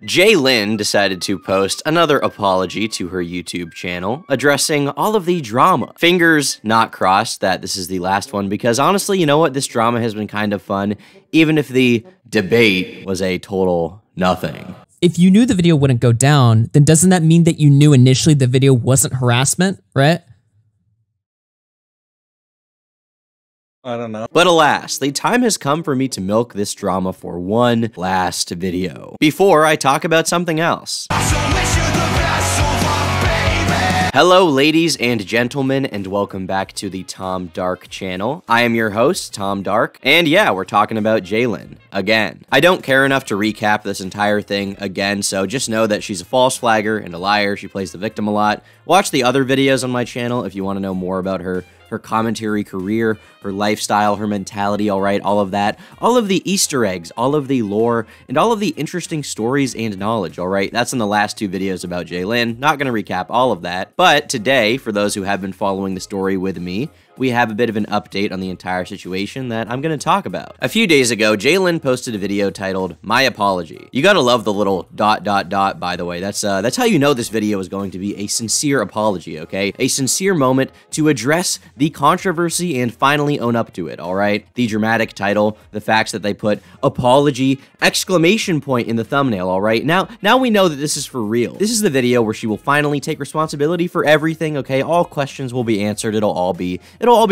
Jalyn decided to post another apology to her YouTube channel, addressing all of the drama. Fingers not crossed that this is the last one, because honestly, you know what? This drama has been kind of fun, even if the debate was a total nothing. If you knew the video wouldn't go down, then doesn't that mean that you knew initially the video wasn't harassment, right? I don't know. But alas, the time has come for me to milk this drama for one last video, before I talk about something else. Hello ladies and gentlemen, and welcome back to the Tom Dark channel. I am your host, Tom Dark, and yeah, we're talking about Jalyn again. I don't care enough to recap this entire thing again, so just know that she's a false flagger and a liar. She plays the victim a lot. Watch the other videos on my channel if you want to know more about her commentary career, her lifestyle, her mentality, alright, all of that. All of the Easter eggs, all of the lore, and all of the interesting stories and knowledge, alright? That's in the last two videos about Jalyn. Not gonna recap all of that, but today, for those who have been following the story with me, we have a bit of an update on the entire situation that I'm going to talk about. A few days ago, Jalyn posted a video titled, My Apology. You gotta love the little ... by the way. That's how you know this video is going to be a sincere apology, okay? A sincere moment to address the controversy and finally own up to it, alright? The dramatic title, the facts that they put, apology, exclamation point in the thumbnail, alright? Now we know that this is for real. This is the video where she will finally take responsibility for everything, okay? All questions will be answered, it'll all be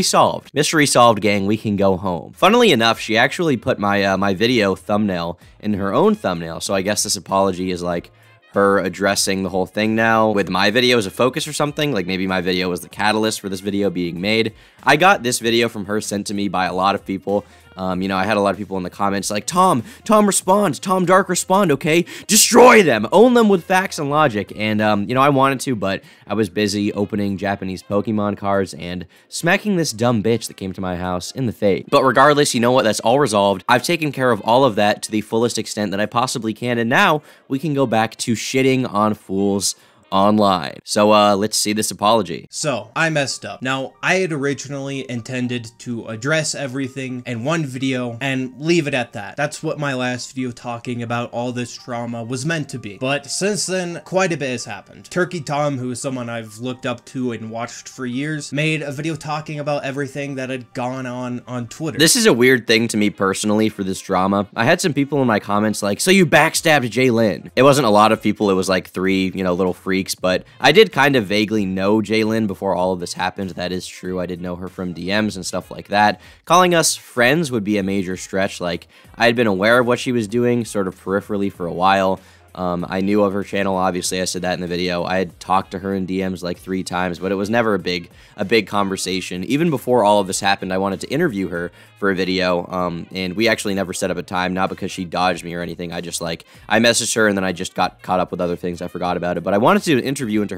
solved. Mystery solved, gang, we can go home. Funnily enough, she actually put my my video thumbnail in her own thumbnail, so I guess this apology is like her addressing the whole thing now with my video as a focus or something. Like maybe my video was the catalyst for this video being made. I got this video from her sent to me by a lot of people. You know, I had a lot of people in the comments like, Tom respond, Tom Dark respond, okay? Destroy them, own them with facts and logic. And, you know, I wanted to, but I was busy opening Japanese Pokemon cards and smacking this dumb bitch that came to my house in the face. But regardless, you know what? That's all resolved. I've taken care of all of that to the fullest extent that I possibly can, and now we can go back to shitting on fools online. So, let's see this apology. So, I messed up. Now, I had originally intended to address everything in one video and leave it at that. That's what my last video talking about all this drama was meant to be. But since then, quite a bit has happened. Turkey Tom, who is someone I've looked up to and watched for years, made a video talking about everything that had gone on Twitter. This is a weird thing to me personally for this drama. I had some people in my comments like, so you backstabbed Jalyn. It wasn't a lot of people, it was like three, you know, little freaks, but I did kind of vaguely know Jalyn before all of this happened. That is true. I did know her from DMs and stuff like that. Calling us friends would be a major stretch. Like, I had been aware of what she was doing sort of peripherally for a while. I knew of her channel, obviously. I said that in the video. I had talked to her in DMs like 3 times, but it was never a big conversation. Even before all of this happened, I wanted to interview her for a video, and we actually never set up a time, not because she dodged me or anything. I just I messaged her and then I just got caught up with other things. I forgot about it, but I wanted to interview into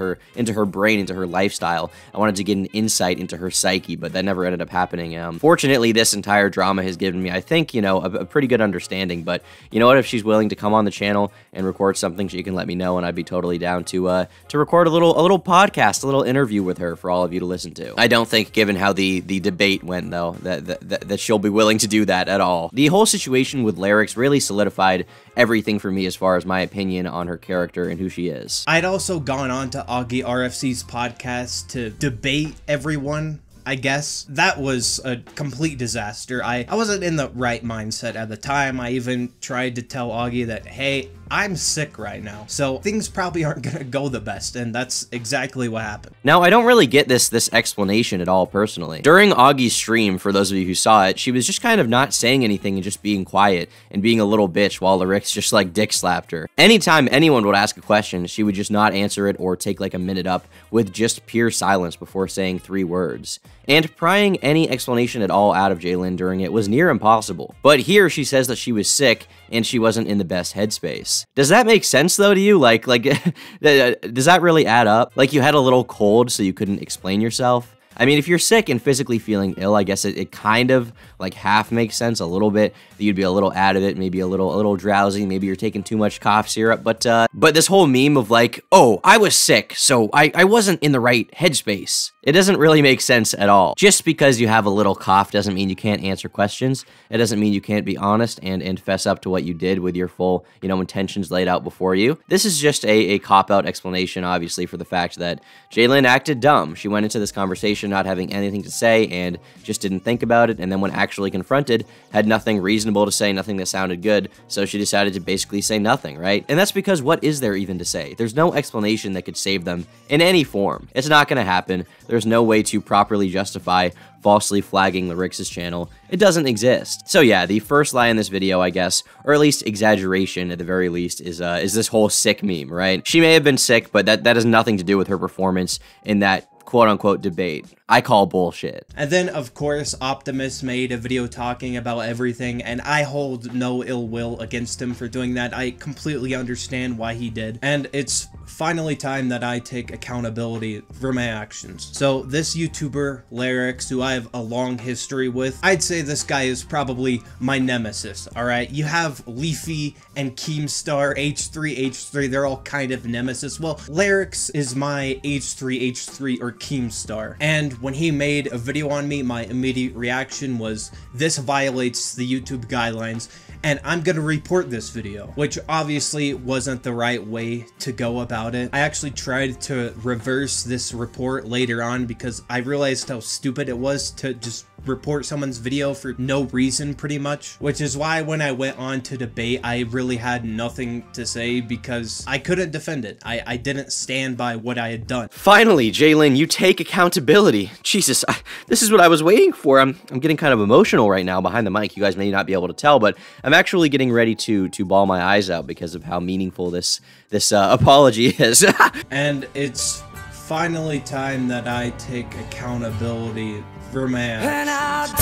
her brain, into her lifestyle. I wanted to get an insight into her psyche, but that never ended up happening. Fortunately, this entire drama has given me, I think, you know, a pretty good understanding, but you know what? If she's willing to come on the channel and record something, she can let me know, and I'd be totally down to record a little podcast, a little interview with her for all of you to listen to. I don't think, given how the debate went, though, that she'll be willing to do that at all. The whole situation with Lyrics really solidified everything for me as far as my opinion on her character and who she is. I'd also gone on to Augie RFC's podcast to debate everyone, I guess. That was a complete disaster. I wasn't in the right mindset at the time. I even tried to tell Augie that, hey, I'm sick right now, so things probably aren't gonna go the best, and that's exactly what happened. Now, I don't really get this explanation at all, personally. During Augie's stream, for those of you who saw it, she was just kind of not saying anything and just being quiet and being a little bitch while Lyrics just like dick slapped her. Anytime anyone would ask a question, she would just not answer it or take like a minute up with just pure silence before saying 3 words. And prying any explanation at all out of Jalyn during it was near impossible. But here she says that she was sick and she wasn't in the best headspace. Does that make sense though to you? Like does that really add up? Like you had a little cold so you couldn't explain yourself? I mean, if you're sick and physically feeling ill, I guess it kind of like half makes sense a little bit. That you'd be a little out of it, maybe a little drowsy, maybe you're taking too much cough syrup, but But this whole meme of like, oh, I was sick, so I wasn't in the right headspace. It doesn't really make sense at all. Just because you have a little cough doesn't mean you can't answer questions. It doesn't mean you can't be honest and fess up to what you did with your full, intentions laid out before you. This is just a cop-out explanation, obviously, for the fact that Jalyn acted dumb. She went into this conversation not having anything to say and just didn't think about it, and then when actually confronted, had nothing reasonable to say, nothing that sounded good, so she decided to basically say nothing, right? And that's because what is there even to say? There's no explanation that could save them in any form. It's not gonna happen. There's no way to properly justify falsely flagging Larix's channel. It doesn't exist. So yeah, the first lie in this video, I guess, or at least exaggeration at the very least, is this whole sick meme, right? She may have been sick, but that has nothing to do with her performance in that quote-unquote debate. I call bullshit. And then, of course, Optimus made a video talking about everything, and I hold no ill will against him for doing that. I completely understand why he did, and it's finally time that I take accountability for my actions. So this YouTuber, Larix, who I have a long history with, I'd say this guy is probably my nemesis, alright? You have Leafy and Keemstar, H3, they're all kind of nemesis. Well, Larix is my H3 or Keemstar, and when he made a video on me, my immediate reaction was, this violates the YouTube guidelines, and I'm gonna report this video, which obviously wasn't the right way to go about it. I actually tried to reverse this report later on because I realized how stupid it was to just report someone's video for no reason, pretty much, which is why when I went on to debate, I really had nothing to say because I couldn't defend it. I didn't stand by what I had done. Finally, Jalyn, you take accountability. Jesus, this is what I was waiting for. I'm getting kind of emotional right now behind the mic. You guys may not be able to tell, but I'm actually getting ready to bawl my eyes out because of how meaningful this apology is. And it's finally time that I take accountability for my actions.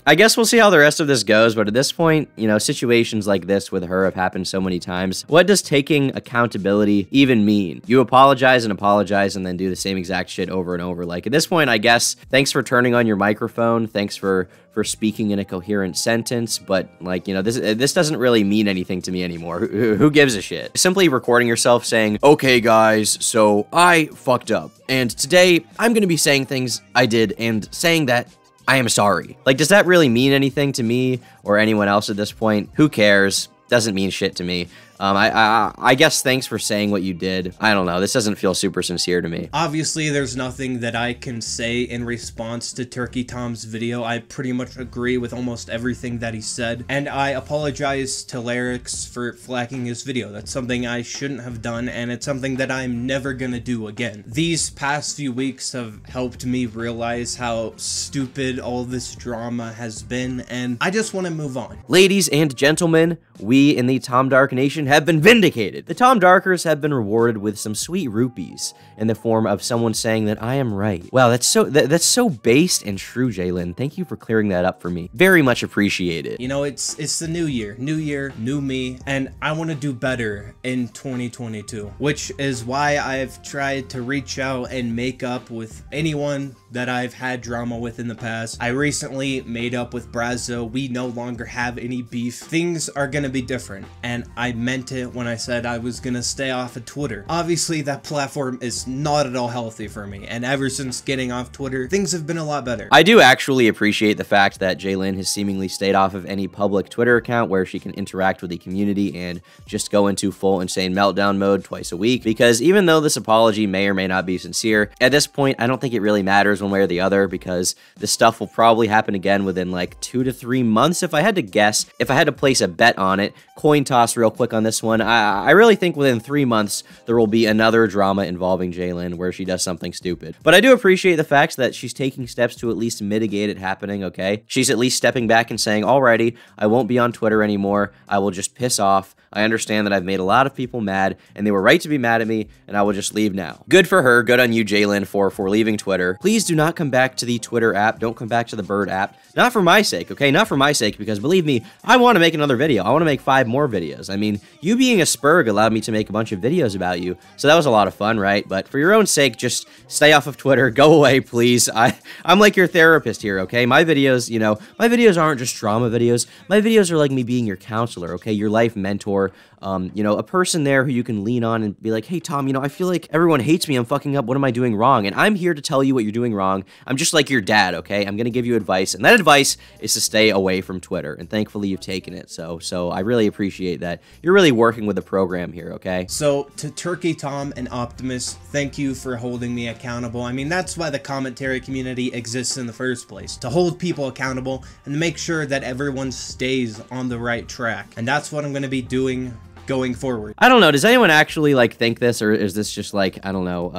I guess we'll see how the rest of this goes, but at this point, situations like this with her have happened so many times. What does taking accountability even mean? You apologize and then do the same exact shit over and over. Like, at this point, I guess, thanks for turning on your microphone, thanks for speaking in a coherent sentence, but like, this doesn't really mean anything to me anymore. Who gives a shit? Simply recording yourself saying, okay guys, so I fucked up, and today I'm gonna be saying things I did and saying that I am sorry. Like, does that really mean anything to me or anyone else at this point? Who cares? Doesn't mean shit to me. I guess thanks for saying what you did. I don't know. This doesn't feel super sincere to me. Obviously, there's nothing that I can say in response to Turkey Tom's video. I pretty much agree with almost everything that he said, and I apologize to Larix for flagging his video. That's something I shouldn't have done, and it's something that I'm never gonna do again. These past few weeks have helped me realize how stupid all this drama has been, and I just want to move on. Ladies and gentlemen, we in the Tom Dark Nation have been vindicated. The Tom Darkers have been rewarded with some sweet rupees in the form of someone saying that I am right. Wow, that's so based and true, Jalyn. Thank you for clearing that up for me. Very much appreciated. It's the new year, new me, and I want to do better in 2022, which is why I've tried to reach out and make up with anyone that I've had drama with in the past. I recently made up with Brazo. We no longer have any beef. Things are gonna be different, and I meant it when I said I was gonna stay off of Twitter. Obviously, that platform is not at all healthy for me, and ever since getting off Twitter, things have been a lot better. I do actually appreciate the fact that Jalyn has seemingly stayed off of any public Twitter account where she can interact with the community and just go into full insane meltdown mode twice a week, because even though this apology may or may not be sincere, at this point, I don't think it really matters one way or the other, because this stuff will probably happen again within like 2 to 3 months. If I had to guess, if I had to place a bet on it, coin toss real quick on this one, I really think within 3 months there will be another drama involving Jalyn where she does something stupid. But I do appreciate the fact that she's taking steps to at least mitigate it happening, okay? She's at least stepping back and saying, alrighty, I won't be on Twitter anymore, I will just piss off. I understand that I've made a lot of people mad, and they were right to be mad at me, and I will just leave now. Good for her, good on you, Jalyn, for leaving Twitter. Please do not come back to the Twitter app, don't come back to the Bird app. Not for my sake, okay? Not for my sake, because believe me, I want to make another video. I want to make 5 more videos. I mean, you being a Spurg allowed me to make a bunch of videos about you, so that was a lot of fun, right? But for your own sake, just stay off of Twitter, go away, please. I'm like your therapist here, okay? My videos, my videos aren't just drama videos. My videos are like me being your counselor, okay? Your life mentor. you know, a person there who you can lean on and be like, hey, Tom, you know, I feel like everyone hates me. I'm fucking up. What am I doing wrong? And I'm here to tell you what you're doing wrong. I'm just like your dad, okay? I'm going to give you advice. And that advice is to stay away from Twitter. And thankfully, you've taken it. So I really appreciate that. You're really working with the program here, okay? So to Turkey Tom and Optimus, thank you for holding me accountable. I mean, that's why the commentary community exists in the first place, to hold people accountable and make sure that everyone stays on the right track. And that's what I'm going to be doing going forward. I don't know. Does anyone actually like think this, or is this just like, I don't know,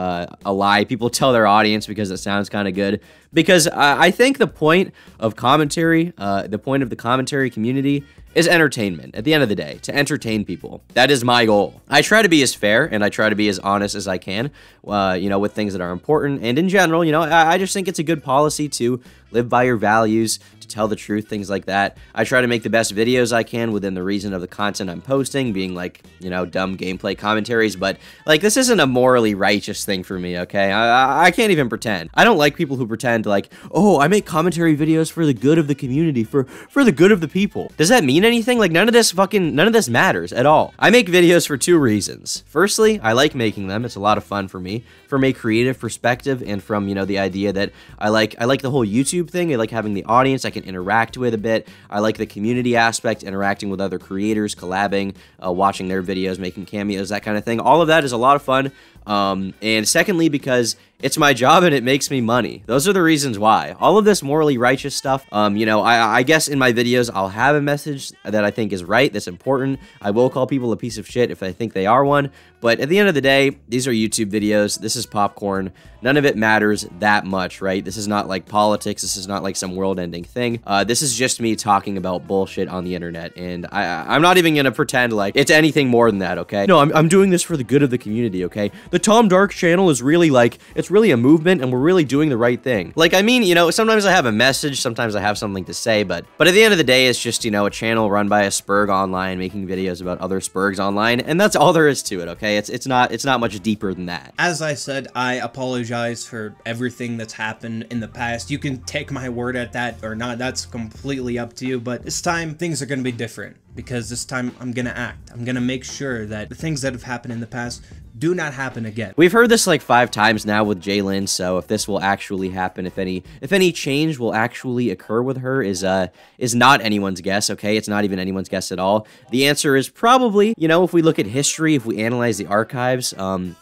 a lie people tell their audience because it sounds kind of good? Because I think the point of commentary, the point of the commentary community is entertainment at the end of the day, to entertain people. That is my goal. I try to be as fair and I try to be as honest as I can, you know, with things that are important. And in general, you know, I just think it's a good policy to live by your values, to tell the truth, things like that. I try to make the best videos I can within the reason of the content I'm posting, being like, you know, dumb gameplay commentaries, but like, this isn't a morally righteous thing for me, okay? I can't even pretend. I don't like people who pretend like, oh, I make commentary videos for the good of the community, for the good of the people. Does that mean anything? Like, none of this matters at all. I make videos for two reasons. Firstly, I like making them. It's a lot of fun for me, from a creative perspective, and from, you know, the idea that I like the whole YouTube thing. I like having the audience I can interact with a bit. I like the community aspect, interacting with other creators, collabing, watching their videos, making cameos, that kind of thing. All of that is a lot of fun. And secondly, because it's my job and it makes me money. Those are the reasons why. All of this morally righteous stuff, you know, I guess in my videos, I'll have a message that I think is right, that's important. I will call people a piece of shit if I think they are one. But at the end of the day, these are YouTube videos. This is popcorn. None of it matters that much, right? This is not like politics. This is not like some world-ending thing. This is just me talking about bullshit on the internet. And I'm not even going to pretend like it's anything more than that, okay? No, I'm doing this for the good of the community, okay? The Tom Dark channel is really like, it's really a movement and we're really doing the right thing. Like, I mean, you know, sometimes I have a message, sometimes I have something to say, but at the end of the day, it's just, you know, a channel run by a Spurg online making videos about other Spurgs online, and that's all there is to it, okay? It's not much deeper than that. As I said, I apologize for everything that's happened in the past. You can take my word at that or not, that's completely up to you, but this time things are going to be different, because this time I'm going to act. I'm going to make sure that the things that have happened in the past do not happen again. We've heard this like 5 times now with Jalyn, so if this will actually happen, if any change will actually occur with her is not anyone's guess, okay? It's not even anyone's guess at all. The answer is probably, you know, if we look at history, if we analyze the archives,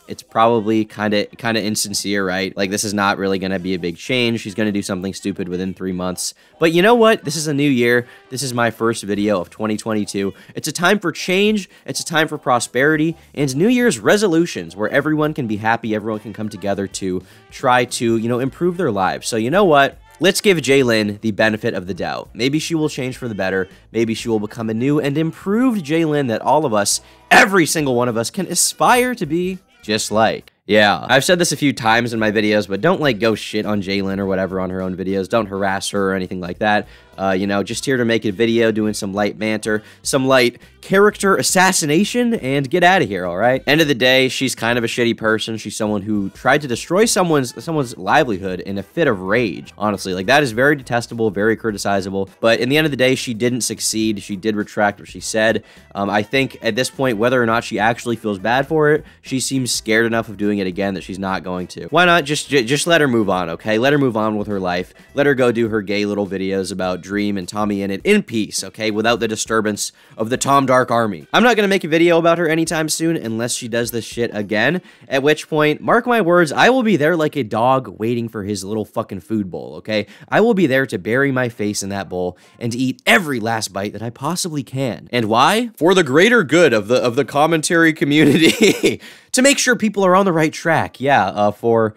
it's probably kind of insincere, right? Like, this is not really going to be a big change. She's going to do something stupid within 3 months. But you know what? This is a new year. This is my first video of 2022. It's a time for change. It's a time for prosperity and New Year's resolutions, where everyone can be happy, everyone can come together to try to, you know, improve their lives. So you know what? Let's give Jalyn the benefit of the doubt. Maybe she will change for the better. Maybe she will become a new and improved Jalyn that all of us, every single one of us, can aspire to be just like. Yeah, I've said this a few times in my videos, but don't like go shit on Jalyn or whatever on her own videos. Don't harass her or anything like that. You know, just here to make a video, doing some light banter, some light character assassination, and get out of here, all right? End of the day, she's kind of a shitty person. She's someone who tried to destroy someone's livelihood in a fit of rage, honestly. Like, that is very detestable, very criticizable, but in the end of the day, she didn't succeed. She did retract what she said. I think at this point, whether or not she actually feels bad for it, she seems scared enough of doing it again that she's not going to. Why not just let her move on, okay? Let her move on with her life. Let her go do her gay little videos about Dream and Tommy in it in peace, okay? Without the disturbance of the Tom Dark army. I'm not gonna make a video about her anytime soon unless she does this shit again, at which point, mark my words, I will be there like a dog waiting for his little fucking food bowl, okay? I will be there to bury my face in that bowl and eat every last bite that I possibly can. And why? For the greater good of the commentary community. To make sure people are on the right track. Yeah, for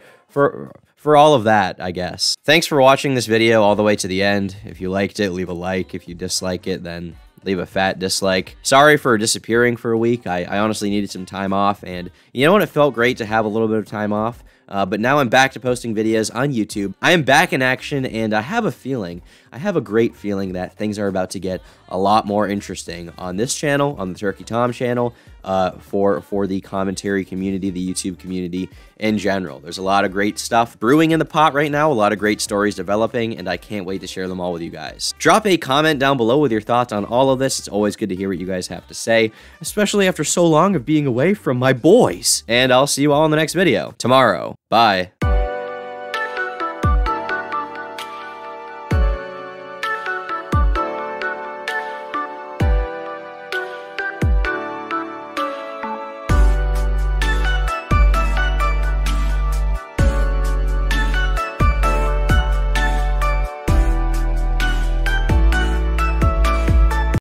all of that, I guess. Thanks for watching this video all the way to the end. If you liked it, leave a like. If you dislike it, then leave a fat dislike. Sorry for disappearing for a week. I honestly needed some time off, and you know what? It felt great to have a little bit of time off. but now I'm back to posting videos on YouTube. I am back in action, and I have a great feeling that things are about to get a lot more interesting on this channel, on the Turkey Tom channel, for the commentary community, the YouTube community in general. There's a lot of great stuff brewing in the pot right now, a lot of great stories developing, and I can't wait to share them all with you guys. Drop a comment down below with your thoughts on all of this. It's always good to hear what you guys have to say, especially after so long of being away from my boys. And I'll see you all in the next video tomorrow. Bye.